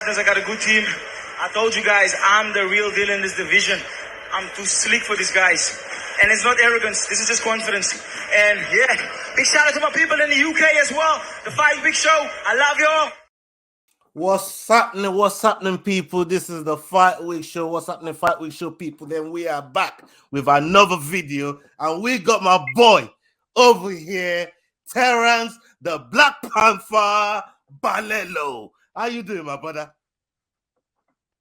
I got a good team. I told you guys, I'm the real deal in this division. I'm too slick for these guys. And it's not arrogance, this is just confidence. And yeah, big shout out to my people in the UK as well. The Fight Week Show. I love y'all. What's happening, people? This is the Fight Week Show. What's happening, Fight Week Show, people? Then we are back with another video, and we got my boy over here, Terence, the Black Panther Balelo. How you doing, my brother?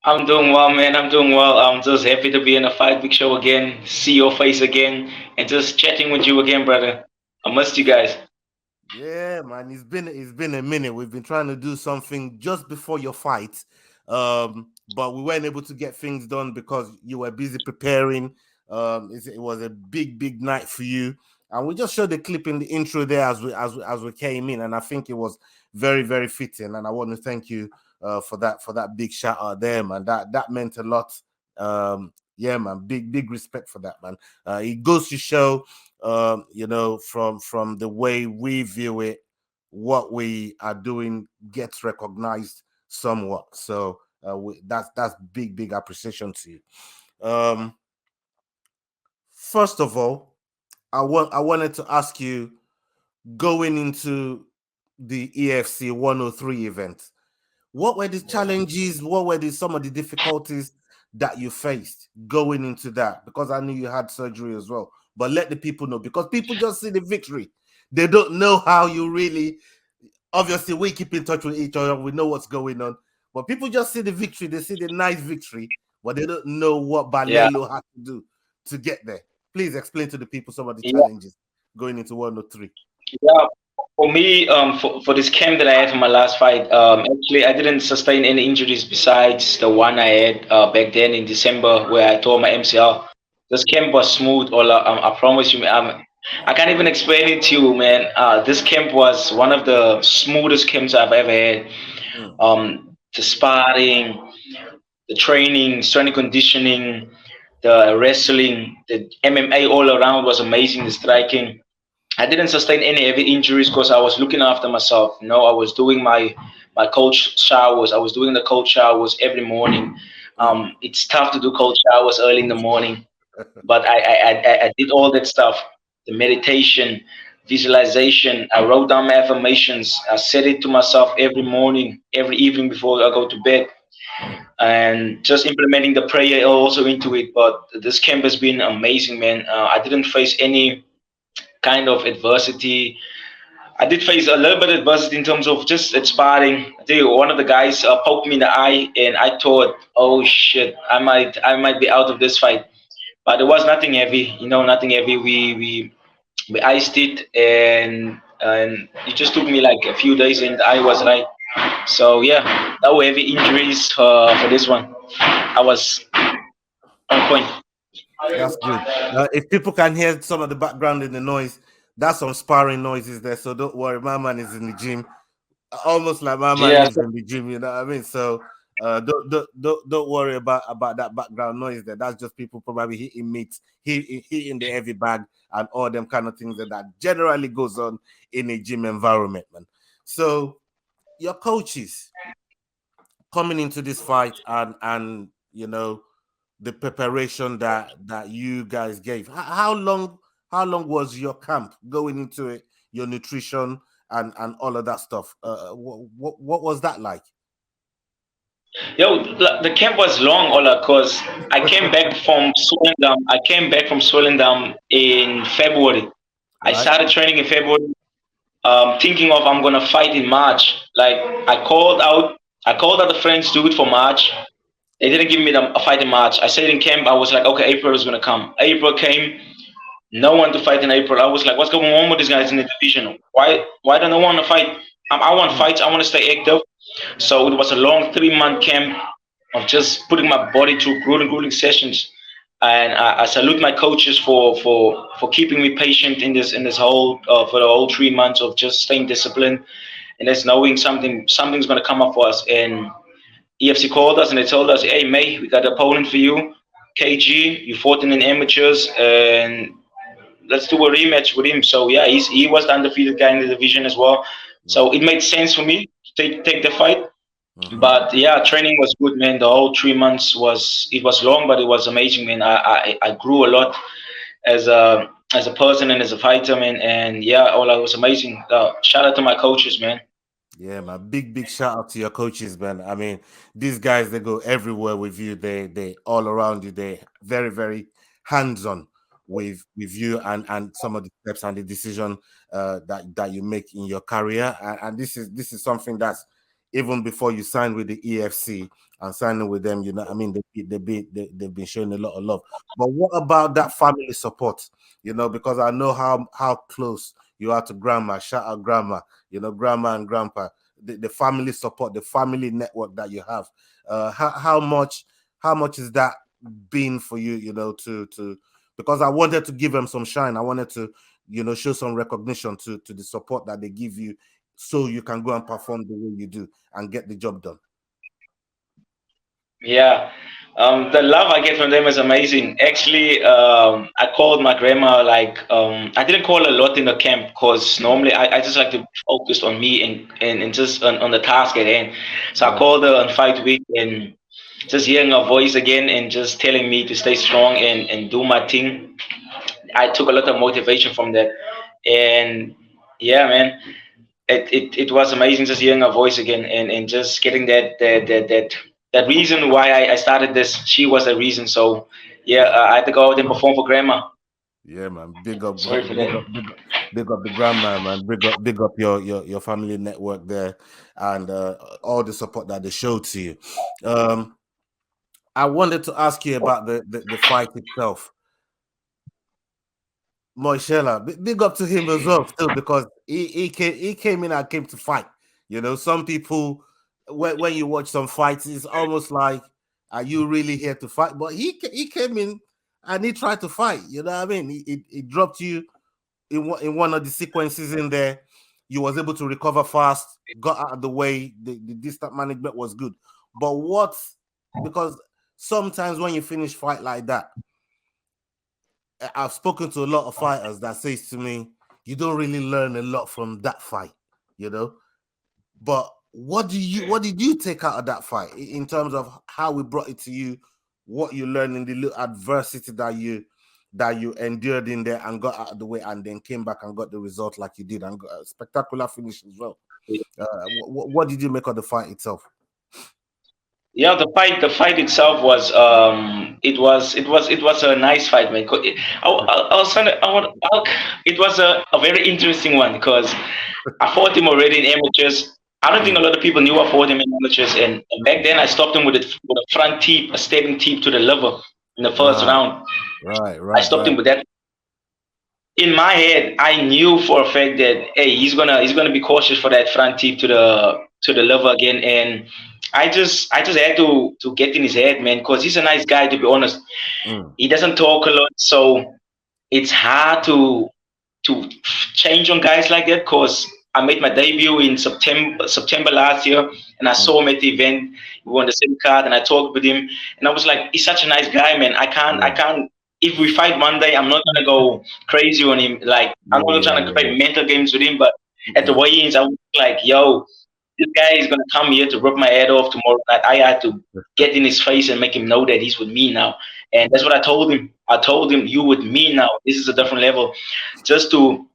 I'm doing well, man. I'm doing well. I'm just happy to be in the Fight Week Show again, see your face again, and just chatting with you again, brother. I missed you guys. Yeah, man. It's been a minute. We've been trying to do something just before your fight, but we weren't able to get things done because you were busy preparing. It was a big night for you, and we just showed the clip in the intro there as we came in, and I think it was very fitting. And I want to thank you for that big shout out there, man. That meant a lot. Yeah, man. Big respect for that, man. It goes to show. You know, from the way we view it, what we are doing gets recognized somewhat. So that's big appreciation to you. First of all, I wanted to ask you, going into the EFC103 event, what were the challenges? What were some of the difficulties that you faced going into that? Because I knew you had surgery as well. But let the people know, because people just see the victory. They don't know how you really, obviously we keep in touch with each other. We know what's going on. But people just see the victory. They see the nice victory, but they don't know what Balelo had to do to get there. Please explain to the people some of the challenges going into 103. Yeah, for me, for this camp that I had for my last fight, actually I didn't sustain any injuries besides the one I had back then in December where I tore my MCL. This camp was smooth, Ola. I promise you. I can't even explain it to you, man. This camp was one of the smoothest camps I've ever had. The sparring, the training, strength conditioning, the wrestling, the MMA all around was amazing. The striking. I didn't sustain any heavy injuries because I was looking after myself. You know, I was doing my cold showers. I was doing the cold showers every morning. It's tough to do cold showers early in the morning. But I did all that stuff, the meditation, visualization. I wrote down my affirmations. I said it to myself every morning, every evening before I go to bed, and just implementing the prayer also into it. But this camp has been amazing, man. I didn't face any kind of adversity. I did face a little bit of adversity in terms of just sparring. I tell you, one of the guys poked me in the eye, and I thought, oh shit, I might be out of this fight. But there was nothing heavy, you know, nothing heavy. We iced it, and it just took me like a few days, and I was right. So yeah, no heavy injuries for this one. I was on point. That's good. If people can hear some of the background in the noise, that's some sparring noises there. So don't worry, my man is in the gym, almost like my man is in the gym. You know what I mean? So. Don't worry about that background noise there. That's just people probably hitting meat, hitting the heavy bag, and all them kind of things that generally goes on in a gym environment, man. So your coaches coming into this fight and you know the preparation that you guys gave. How long was your camp going into it? Your nutrition and all of that stuff. What was that like? Yo, the camp was long, Ola, because I came back from Swellendam. I came back from Swellendam in February. Right. I started training in February, thinking of I'm gonna fight in March. Like I called out the friends to do it for March. They didn't give me a fight in March. I said in camp, I was like, okay, April is gonna come. April came, no one to fight in April. I was like, what's going on with these guys in the division? Why don't they want to fight? I want fights. I want to stay active. So it was a long 3-month camp of just putting my body through grueling sessions, and I salute my coaches for keeping me patient in this whole for the whole 3 months of just staying disciplined and just knowing something's going to come up for us. And EFC called us and they told us, hey May, we got an opponent for you, KG. You fought in amateurs, and let's do a rematch with him. So yeah, he was the undefeated guy in the division as well. So it made sense for me to take the fight. But yeah, training was good, man. The whole 3 months was long, but it was amazing, man. I grew a lot as a person and as a fighter, man. And yeah, all that was amazing. Shout out to my coaches, man. Yeah, man. Big shout out to your coaches, man. I mean, these guys they go everywhere with you. They all around you. They very hands on with you and some of the steps and the decision that you make in your career. And this is something that's even before you sign with the EFC and signing with them. You know, I mean, they've been showing a lot of love. But what about that family support? You know, because I know how close you are to grandma. Shout out grandma. You know, grandma and grandpa, the family support, the family network that you have. How much is that been for you? You know, to because I wanted to give them some shine. I wanted to, show some recognition to the support that they give you, so you can go and perform the way you do and get the job done. Yeah. The love I get from them is amazing. Actually, I called my grandma I didn't call a lot in the camp because normally I just like to focus on me and just on the task at hand. So I called her on fight week and just hearing her voice again and just telling me to stay strong and do my thing. I took a lot of motivation from that. And yeah, man, it was amazing just hearing her voice again and just getting that reason why I started this. She was the reason. So yeah, I had to go out and perform for grandma. Yeah, man. Big up, Sorry for that. big up the grandma, man. Big up your family network there, and all the support that they show to you. I wanted to ask you about the fight itself. Moitshela, big up to him as well, still, because he came in and came to fight. You know, some people when you watch some fights, it's almost like, are you really here to fight? But he came in and he tried to fight. You know what I mean? He dropped you in one of the sequences in there. You was able to recover fast, got out of the way. The distance management was good. But because sometimes when you finish fight like that, I've spoken to a lot of fighters that says to me, you don't really learn a lot from that fight, you know. But what did you take out of that fight in terms of how we brought it to you, what you learned in the little adversity that you endured in there and got out of the way and then came back and got the result like you did and got a spectacular finish as well. What did you make of the fight itself? Yeah, the fight itself was it was a nice fight, man. I was trying to, it was a very interesting one because I fought him already in amateurs. I don't think a lot of people knew I fought him in amateurs, and back then I stopped him with a front teep, a stepping teep to the liver in the first round. Right. I stopped him with that. In my head, I knew for a fact that hey, he's gonna be cautious for that front teep to the liver again, and I just had to get in his head, man, because he's a nice guy, to be honest. He doesn't talk a lot, so it's hard to change on guys like that. Because I made my debut in September last year, and I saw him at the event. We won the same card, and I talked with him, and I was like, he's such a nice guy, man. I can't. If we fight one day, I'm not gonna go crazy on him. Like I'm not trying to play mental games with him, but at the weigh-ins, I was like, yo, this guy is gonna come here to rip my head off tomorrow night. I had to get in his face and make him know that he's with me now. And that's what I told him. I told him, you with me now. This is a different level. Just to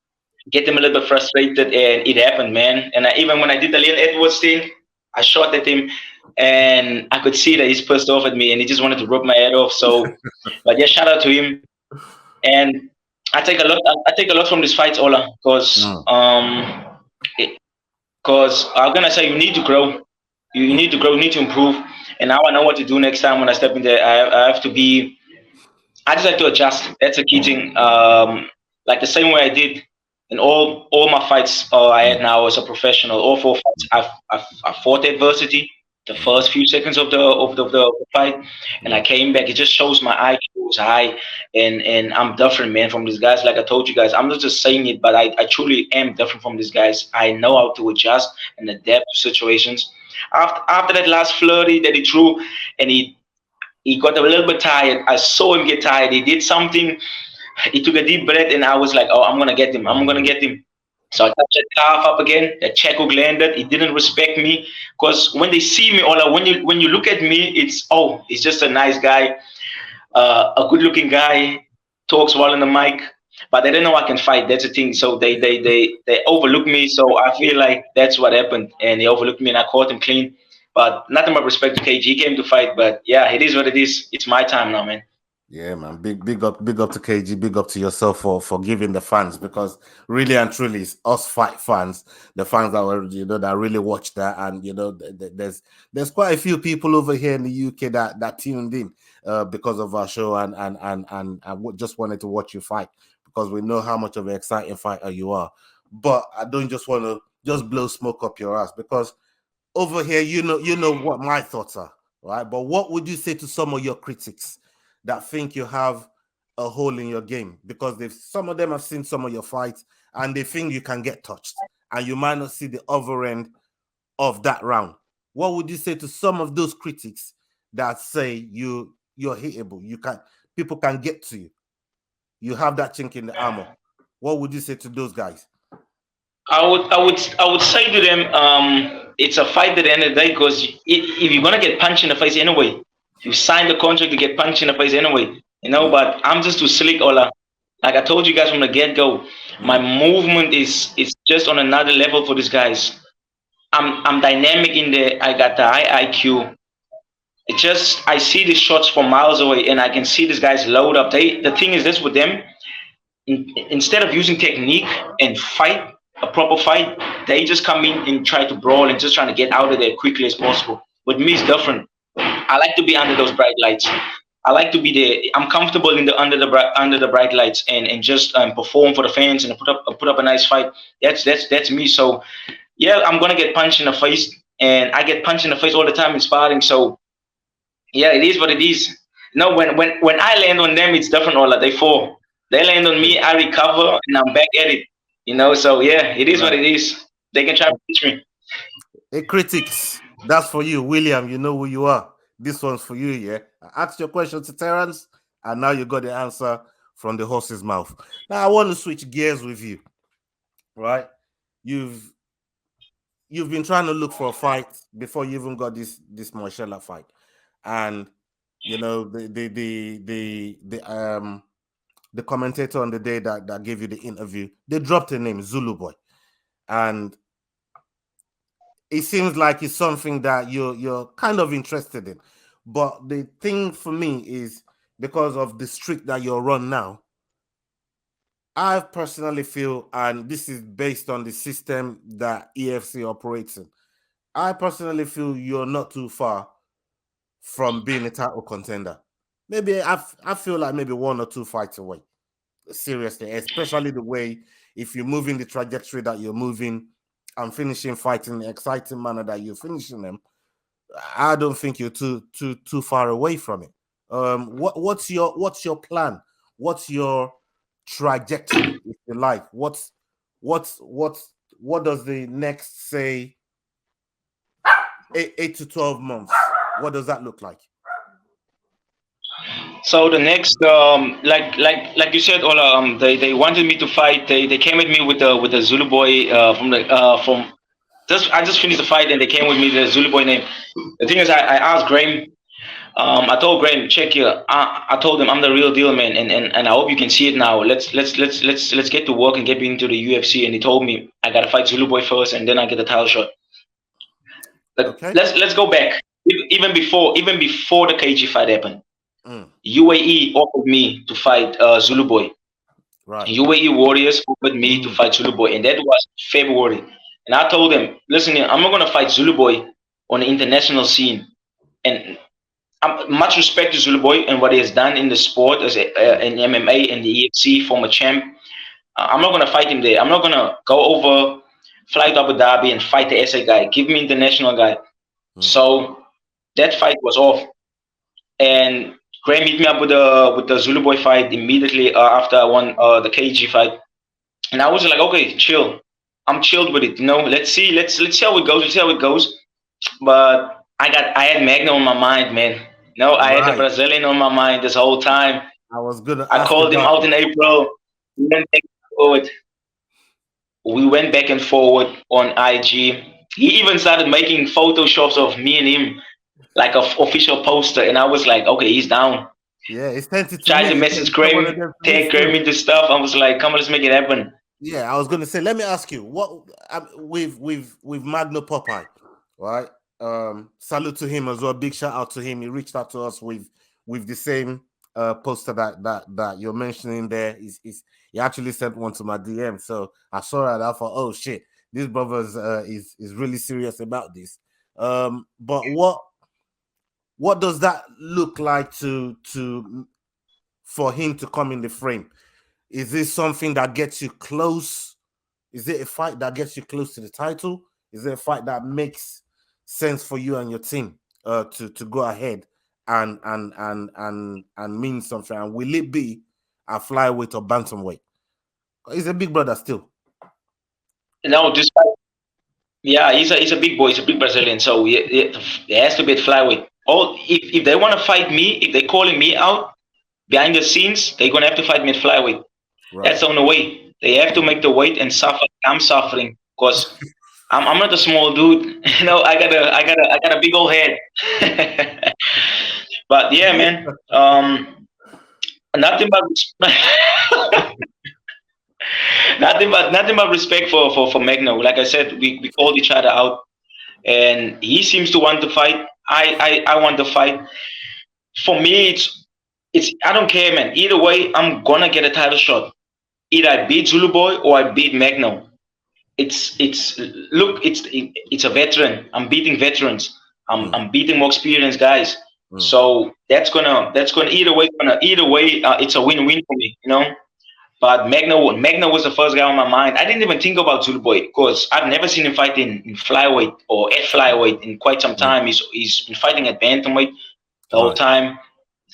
get him a little bit frustrated, and it happened, man. And even when I did the Leon Edwards thing, I shot at him, and I could see that he's pissed off at me, and he just wanted to rip my head off. So, but yeah, shout out to him. And I take a lot. I take a lot from this fight, Ola, because I'm gonna say you need to grow. You need to grow. You need to improve. And now I know what to do next time when I step in there. I have to be. I just have to adjust. That's a key thing. Like the same way I did in all my fights I had now as a professional. All 4 fights, I fought adversity the first few seconds of the fight, and I came back. It just shows my IQ was high, and I'm different, man, from these guys. Like I told you guys, I'm not just saying it, but I truly am different from these guys. I know how to adjust and adapt to situations. After that last flurry that he threw, and he got a little bit tired. I saw him get tired. He did something. He took a deep breath, and I was like, "Oh, I'm gonna get him. I'm gonna get him." So I touched that calf up again. That Checo landed. He didn't respect me because when they see me, Ola, when you look at me, he's just a nice guy, a good-looking guy, talks well on the mic, but they don't know I can fight. That's the thing. So they overlook me. So I feel like that's what happened, and they overlooked me, and I caught him clean. But nothing but respect to KG. He came to fight, but yeah, it is what it is. It's my time now, man. Yeah, man. Big up to KG. Big up to yourself for giving the fans, because really and truly, it's us fight fans, the fans that were that really watch that, and there's quite a few people over here in the UK that tuned in because of our show, and just wanted to watch you fight, because we know how much of an exciting fighter you are. But I don't just want to just blow smoke up your ass, because over here, you know what my thoughts are, right? But what would you say to some of your critics that think you have a hole in your game, because some of them have seen some of your fights and they think you can get touched and you might not see the other end of that round? What would you say to some of those critics that say you're hittable, people can get to you, you have that chink in the armor? What would you say to those guys? I would say to them, it's a fight at the end of the day, because if you're gonna get punched in the face anyway, you sign the contract to get punched in the face anyway, But I'm just too slick, Ola. Like I told you guys from the get go, my movement is just on another level for these guys. I'm dynamic in there. I got the high IQ. I see these shots from miles away, and I can see these guys load up. The thing is this with them, instead of using technique and fight a proper fight, they just come in and try to brawl and just trying to get out of there quickly as possible. With me, it's different. I like to be under those bright lights. I like to be there. I'm comfortable in the under the bright lights, and just perform for the fans and put up a nice fight. That's me. So yeah, I'm gonna get punched in the face, and I get punched in the face all the time in sparring. So yeah, it is what it is. No, when I land on them, it's different. All they fall. They land on me, I recover, and I'm back at it. So yeah, it is what it is. They can try to teach me. Hey, critics, that's for you, William. You know who you are. This one's for you, yeah. I asked your question to Terence, and now you got the answer from the horse's mouth. Now I want to switch gears with you, right? You've been trying to look for a fight before you even got this Moitshela fight, and the commentator on the day that gave you the interview, they dropped a name, Zulu Boy, and it seems like it's something that you're kind of interested in. But the thing for me is, because of the streak that you're on now, I personally feel, and this is based on the system that EFC operates in, I personally feel you're not too far from being a title contender. Maybe I feel like maybe 1 or 2 fights away. Seriously, especially the way, if you're moving the trajectory that you're moving and finishing fights in the exciting manner that you're finishing them, I don't think you're too far away from it. What's your plan? What's your trajectory, if you like? What does the next, say, 8 to 12 months? What does that look like? So the next, like you said, Ola, they wanted me to fight. They came at me with the Zulu boy from. I just finished the fight, and they came with me the Zulu boy name. The thing is, I asked Graham. I told Graham, check here. I told him I'm the real deal, man, and I hope you can see it now. Let's get to work and get into the UFC. And he told me I gotta fight Zulu boy first, and then I get the title shot. Okay. Let's go back. Even before the KG fight happened, UAE offered me to fight Zulu boy. Right. UAE Warriors offered me to fight Zulu boy, and that was February. And I told them, listen, I'm not gonna fight Zulu boy on the international scene. And much respect to Zulu boy and what he has done in the sport as in MMA and the EFC, former champ. I'm not gonna fight him there. I'm not gonna go over, fly to Abu Dhabi and fight the SA guy. Give me international guy. So that fight was off, and Graham hit me up with the Zulu boy fight immediately after I won the KG fight, and I was like, okay, chill. I'm chilled with it, Let's see how it goes. Let's see how it goes. But I had Magno on my mind, man. I had the Brazilian on my mind this whole time. I called him out in April. He didn't take it forward. We went back and forward on IG. He even started making photoshops of me and him, like an official poster. And I was like, okay, he's down. Yeah, he sent it to Tried to me. message He sent one of Graham, them to me tag still. Graham into stuff. I was like, come on, let's make it happen. Yeah, I was gonna say, let me ask you, what with Magno Popeye, right? Salute to him as well. Big shout out to him. He reached out to us with the same poster that you're mentioning there. He actually sent one to my DM, so I saw it. I thought, oh shit, this brother's is really serious about this. But what does that look like for him to come in the frame? Is this something that gets you close? Is it a fight that gets you close to the title? Is it a fight that makes sense for you and your team to go ahead and mean something? And will it be a flyweight or bantamweight? He's a big brother still. No, just yeah, he's a big boy. He's a big Brazilian, so it has to be at flyweight. Or if they want to fight me, if they're calling me out behind the scenes, they're gonna have to fight me at flyweight. Right. That's the only way. They have to make the weight and suffer. I'm suffering because I'm not a small dude. You know, I got a big old head. But yeah, man. Nothing but respect for Magno. Like I said, we called each other out, and he seems to want to fight. I want to fight. For me, it's I don't care, man. Either way, I'm gonna get a title shot. Either I beat Zulu Boy or I beat Magno. It's a veteran. I'm beating veterans. I'm beating more experienced guys. So that's gonna either way it's a win-win for me, you know. But Magno was the first guy on my mind. I didn't even think about Zulu Boy because I've never seen him fight in flyweight or at flyweight in quite some time. He's been fighting at bantamweight the whole time.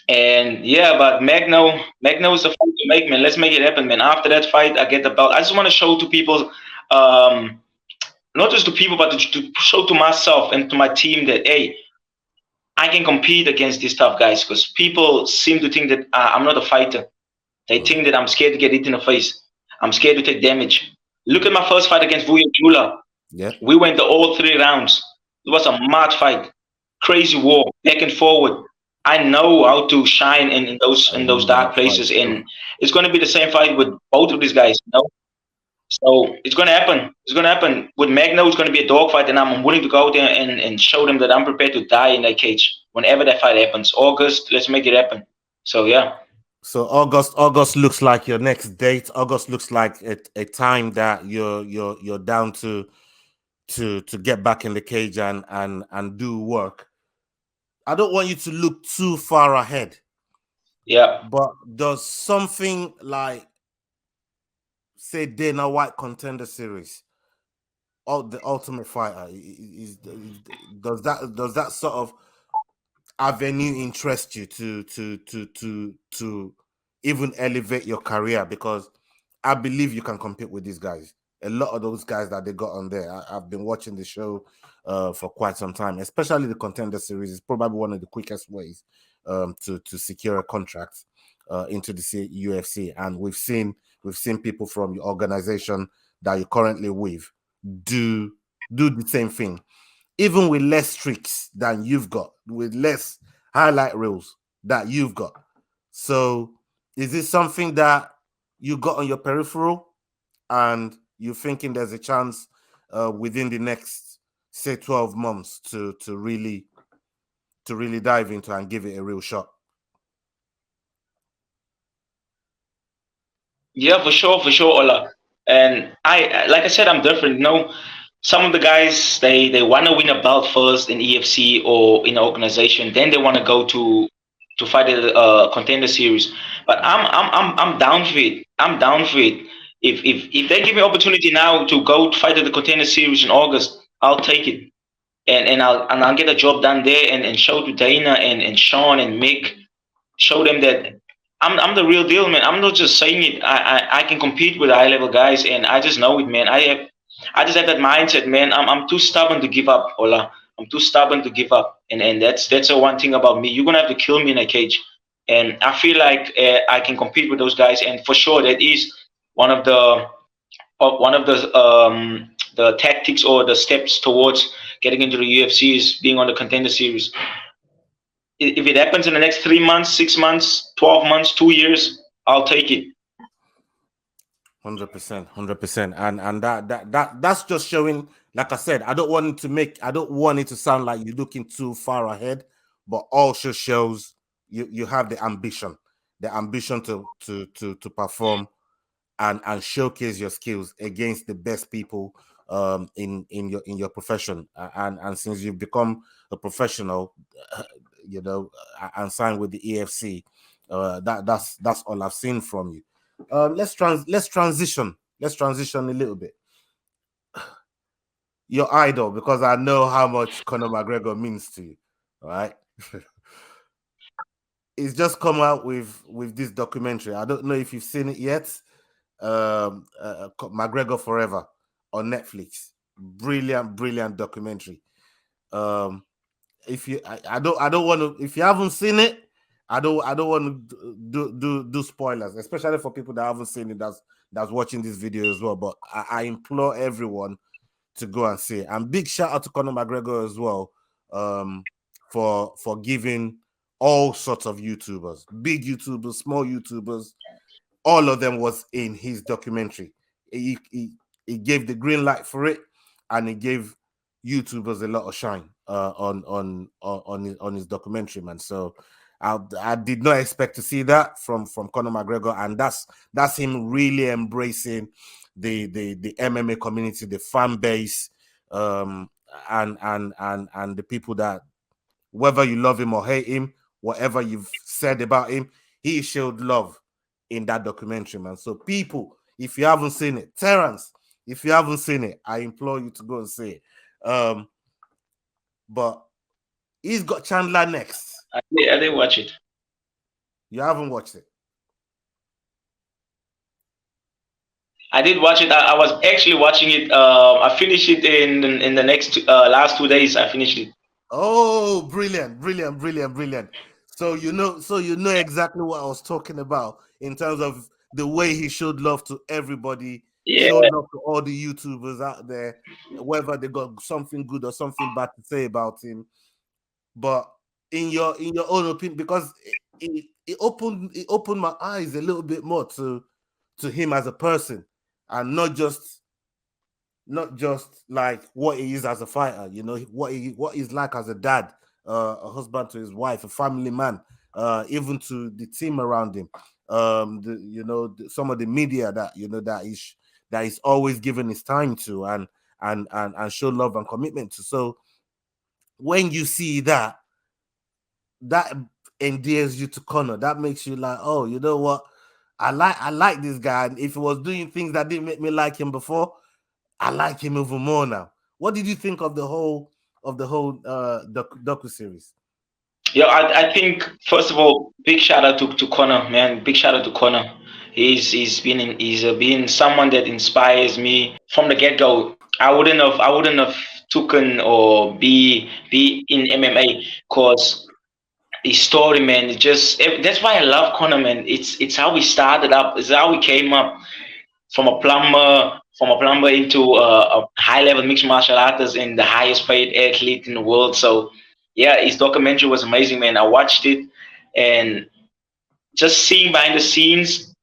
And yeah, but Magno is the fight to make, man. Let's make it happen, man. After that fight, I get the belt. I just want to show to people, not just to people, but to show to myself and to my team that, hey, I can compete against these tough guys, because people seem to think that I'm not a fighter. They think that I'm scared to get hit in the face. I'm scared to take damage. Look at my first fight against Kgaugelo. Yeah. We went to all 3 rounds. It was a mad fight. Crazy war, back and forward. I know how to shine in those dark places, and it's going to be the same fight with both of these guys. You know? So it's going to happen. It's going to happen. With Magno, it's going to be a dogfight, and I'm willing to go out there and show them that I'm prepared to die in that cage whenever that fight happens. August, let's make it happen. So yeah. So August looks like your next date. August looks like a time that you're down to get back in the cage and do work. I don't want you to look too far ahead. Yeah. But does something like, say, Dana White Contender Series, or the Ultimate Fighter, does that sort of avenue interest you to even elevate your career? Because I believe you can compete with these guys. A lot of those guys that they got on there, I've been watching the show for quite some time, especially the Contender Series is probably one of the quickest ways to secure a contract into the UFC. And we've seen people from your organization that you're currently with do the same thing, even with less tricks than you've got, with less highlight reels that you've got. So is this something that you got on your peripheral and you're thinking there's a chance within the next, say, 12 months to really dive into and give it a real shot? Yeah, for sure, Ola. And like I said, I'm different. You know, some of the guys they want to win a belt first in EFC or in an organization, then they want to go to fight a Contender Series. But I'm down for it. I'm down for it. If they give me opportunity now to go fight at the Contender Series in August, I'll take it, and I'll get a job done there and show to Dana and Sean and Mick, show them that I'm the real deal, man. I'm not just saying it. I can compete with high level guys, and I just know it, man. I just have that mindset, man. I'm too stubborn to give up, Ola. I'm too stubborn to give up, and that's the one thing about me. You're gonna have to kill me in a cage, and I feel like I can compete with those guys, and for sure that is one of the one of the tactics or the steps towards getting into the UFC is being on the Contender series. If it happens in the next 3 months, 6 months, 12 months, 2 years, I'll take it. 100%, 100%, and that's just showing. Like I said, I don't want it to sound like you're looking too far ahead, but also shows you have the ambition to perform and showcase your skills against the best people in your profession. And since you've become a professional, and signed with the EFC, that's all I've seen from you. Let's transition a little bit. Your idol, because I know how much Conor McGregor means to you. All right. He's just come out with this documentary. I don't know if you've seen it yet. McGregor Forever on Netflix. Brilliant documentary. If you I don't want to, if you haven't seen it, I don't want to do spoilers, especially for people that haven't seen it that's watching this video as well. But I implore everyone to go and see it. And big shout out to Conor McGregor as well, for giving all sorts of YouTubers, big YouTubers, small YouTubers, all of them was in his documentary. He gave the green light for it, and he gave YouTubers a lot of shine on his documentary, man. So I did not expect to see that from Conor McGregor, and that's him really embracing the MMA community, the fan base, and the people that, whether you love him or hate him, whatever you've said about him, he showed love in that documentary, man. So people, if you haven't seen it, Terence, if you haven't seen it, I implore you to go and see it. But he's got Chandler next. I didn't watch it. You haven't watched it? I did watch it. I was actually watching it. I finished it in the next last 2 days. I finished it. Oh, brilliant. So you know exactly what I was talking about in terms of the way he showed love to everybody, showed love to all the YouTubers out there, whether they got something good or something bad to say about him. But in your own opinion, because it opened my eyes a little bit more to him as a person, and not just like what he is as a fighter, what he's like as a dad, a husband to his wife, a family man, even to the team around him, some of the media that he's always given his time to and show love and commitment to. So when you see that endears you to Conor, that makes you like, oh, you know what, I like this guy. And if he was doing things that didn't make me like him before, I like him even more now. What did you think of the whole docu series? Yeah, I think first of all, big shout out to Conor, man. Big shout out to Conor. He's been someone that inspires me from the get go. I wouldn't have taken or be in MMA because his story, man. That's why I love Conor, man. It's how we started up. It's how we came up from a plumber into a high level mixed martial artist and the highest paid athlete in the world. So yeah, his documentary was amazing, man. I watched it, and just seeing behind the scenes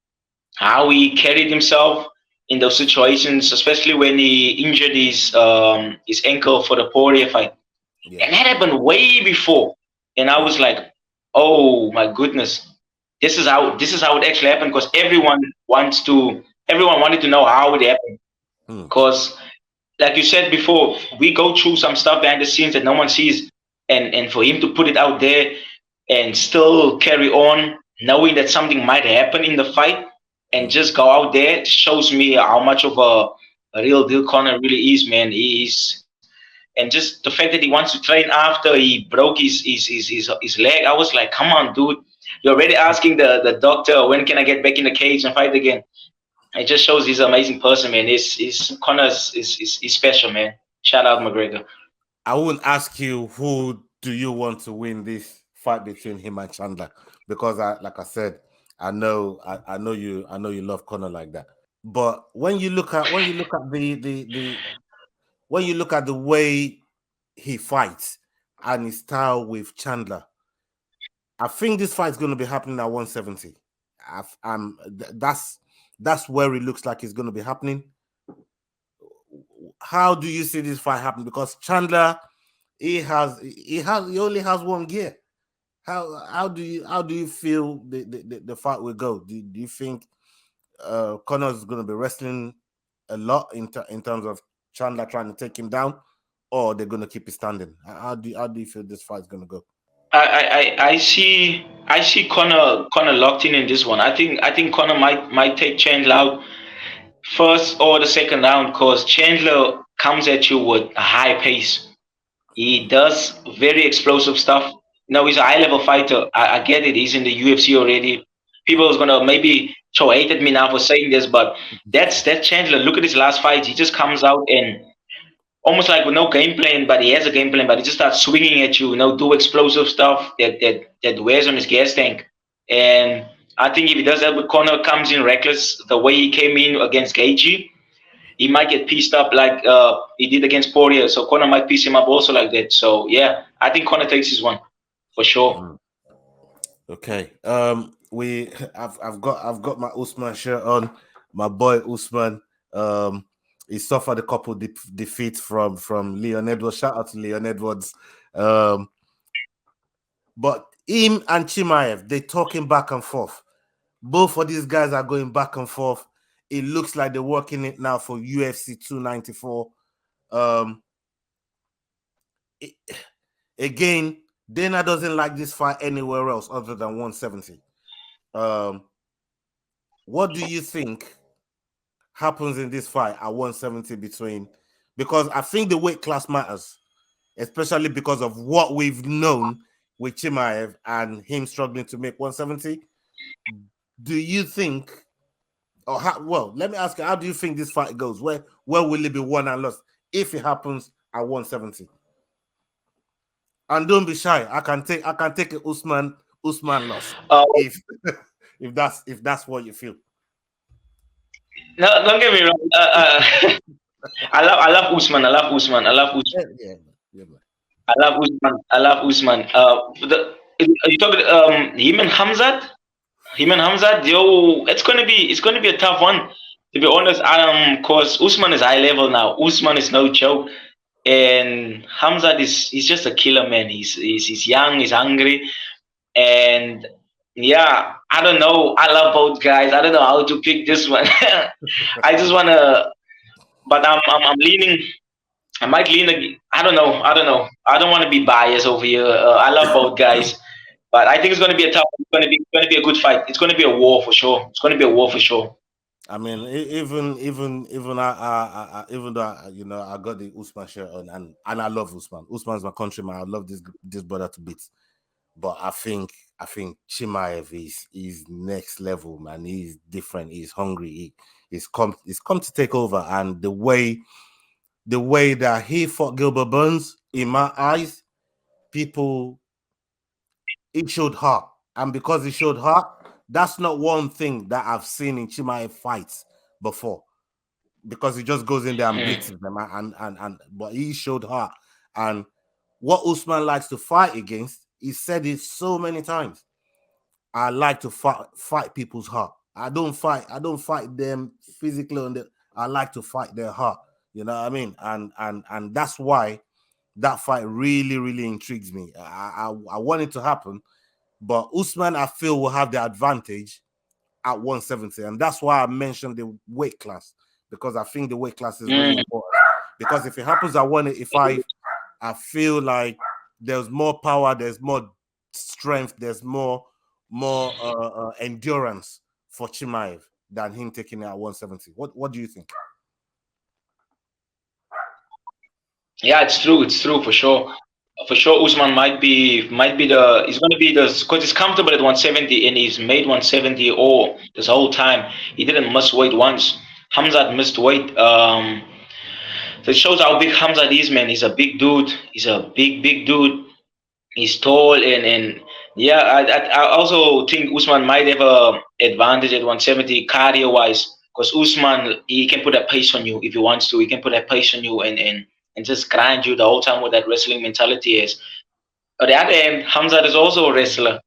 how he carried himself in those situations, especially when he injured his ankle for the Poirier fight. Yeah. And that happened way before. And I was like, oh my goodness, this is how it actually happened, because everyone wanted to know how it happened. Because like you said before, we go through some stuff behind the scenes that no one sees. And for him to put it out there and still carry on, knowing that something might happen in the fight, and just go out there, shows me how much of a real deal Conor really is, man. And just the fact that he wants to train after he broke his leg, I was like, come on, dude. You're already asking the doctor, when can I get back in the cage and fight again? It just shows he's an amazing person, man. Conor is special, man. Shout out McGregor. I wouldn't ask you who do you want to win this fight between him and Chandler, because like I said, I know you love Conor like that. But when you look at the way he fights and his style with Chandler, I think this fight's going to be happening at 170. That's where it looks like it's going to be happening. How do you see this fight happen? Because Chandler, he only has one gear. How do you feel the fight will go? Do you think Conor is going to be wrestling a lot in terms of Chandler trying to take him down, or they're going to keep it standing? How do you feel this fight's going to go? I see Conor locked in this one. I think Conor might take Chandler out first or the second round, because Chandler comes at you with a high pace. He does very explosive stuff. No, he's a high level fighter. I get it. He's in the UFC already. People is gonna maybe show hate at me now for saying this, but that's Chandler. Look at his last fight. He just comes out and almost like with no game plan, but he has a game plan. But he just starts swinging at you. Do explosive stuff that wears on his gas tank. And I think if he does that with Conor, comes in reckless the way he came in against Kgaugelo, he might get pieced up like he did against Poirier. So Conor might piece him up also like that. So yeah, I think Conor takes this one for sure. Okay. I've got my Usman shirt on. My boy Usman. He suffered a couple defeats from Leon Edwards. Shout out to Leon Edwards. But him and Chimaev, they're talking back and forth. Both of these guys are going back and forth. It looks like they're working it now for UFC 294. Again, Dana doesn't like this fight anywhere else other than 170. What do you think happens in this fight at 170 because I think the weight class matters, especially because of what we've known with Chimaev and him struggling to make 170. Do you think, let me ask you, how do you think this fight goes? Where will it be won and lost if it happens at 170? And don't be shy. I can take a Usman loss if that's what you feel. No, don't get me wrong. I love Usman. I love Usman. Yeah, I love Usman. I love Usman. You talking him and Khamzat? Yo, it's gonna be a tough one. To be honest, cause Usman is high level now. Usman is no joke, and Khamzat he's just a killer, man. He's young, he's hungry, and yeah, I don't know. I love both guys. I don't know how to pick this one. I just wanna, but I'm leaning. I might lean. I don't know. I don't want to be biased over here. I love both guys, but I think it's going to be a tough. It's going to be a good fight. It's going to be a war for sure. It's going to be a war for sure. I mean, even though I got the Usman shirt on, and I love Usman. Usman's my countryman. I love this brother to bits. But I think Chimaev is next level, man. He's different. He's hungry. He's come to take over, and the way that he fought Gilbert Burns, in my eyes, it showed heart. And because he showed heart, that's not one thing that I've seen in Chimaev fights before. Because he just goes in there and blitzes them. But he showed heart. And what Usman likes to fight against, he said it so many times. I like to fight people's heart. I don't fight them physically I like to fight their heart. You know what I mean? And that's why that fight really, really intrigues me. I want it to happen, but Usman, I feel, will have the advantage at 170. And that's why I mentioned the weight class, because I think the weight class is really important. Because if it happens at 185, I feel like there's more power, there's more strength, there's more endurance for Chimaev than him taking it at 170. What do you think? Yeah, it's true for sure. For sure, Usman might be he's going to be because he's comfortable at 170 and he's made 170 all this whole time. He didn't miss weight once. Khamzat missed weight. So it shows how big Khamzat is, man. He's a big dude. He's a big dude. He's tall and yeah. I also think Usman might have a advantage at 170 cardio wise, Because Usman, he can put a pace on you if he wants to. He can put a pace on you and just grind you the whole time with that wrestling mentality is. On the other hand, Khamzat is also a wrestler.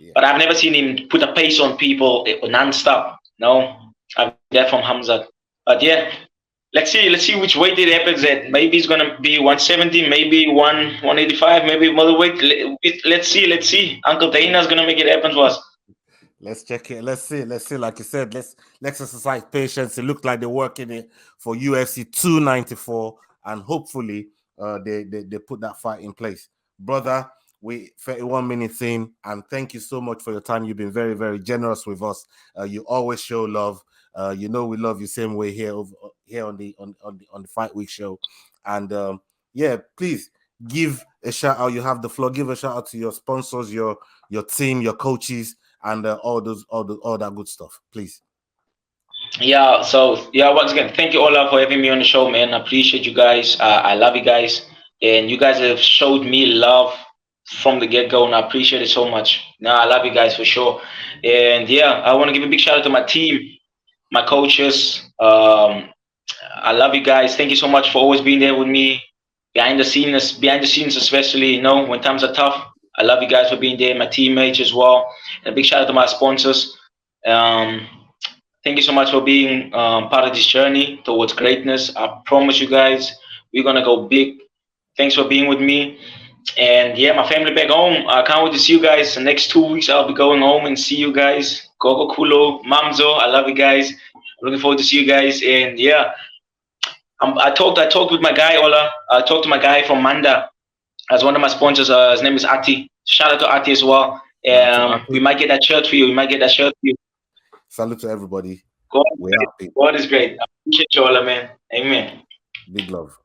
Yeah. But I've never seen him put a pace on people non-stop. No, I've that from Khamzat. But yeah, let's see which weight it happens at. Maybe it's gonna be 170, maybe 185, maybe middleweight. Let's see. Uncle Dana's gonna make it happen for us. Let's check it. Let's see. Like you said, let's exercise patience. It looked like they're working it for UFC 294, and hopefully they put that fight in place. Brother, we 31 minutes in, and thank you so much for your time. You've been very, very generous with us. You always show love. You know we love you same way here on the Fight Week show. And yeah, please give a shout out. You have the floor. Give a shout out to your sponsors, your team, your coaches, and all that good stuff, please. Yeah. So yeah, once again, thank you all for having me on the show, man. I appreciate you guys. I love you guys, and you guys have showed me love from the get-go, and I appreciate it so much. I love you guys for sure. And yeah, I want to give a big shout out to my team, my coaches. I love you guys. Thank you so much for always being there with me behind the scenes, especially, when times are tough. I love you guys for being there, my teammates as well. And a big shout out to my sponsors. Thank you so much for being part of this journey towards greatness. I promise you guys, we're going to go big. Thanks for being with me. And yeah, my family back home, I can't wait to see you guys. The next 2 weeks, I'll be going home and see you guys. Kgaugelo, Mamzo, I love you guys. I'm looking forward to see you guys. And yeah, I talked with my guy, Ola. I talked to my guy from Manda as one of my sponsors. His name is Ati. Shout out to Ati as well. We might get that shirt for you. Salute to everybody. God is great. I appreciate you, Ola, man. Amen. Big love.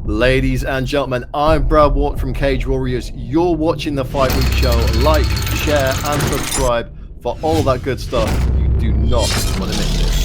Ladies and gentlemen, I'm Brad Watt from Cage Warriors. You're watching the Fight Week show. Like, share, and subscribe for all that good stuff. You do not want to miss it.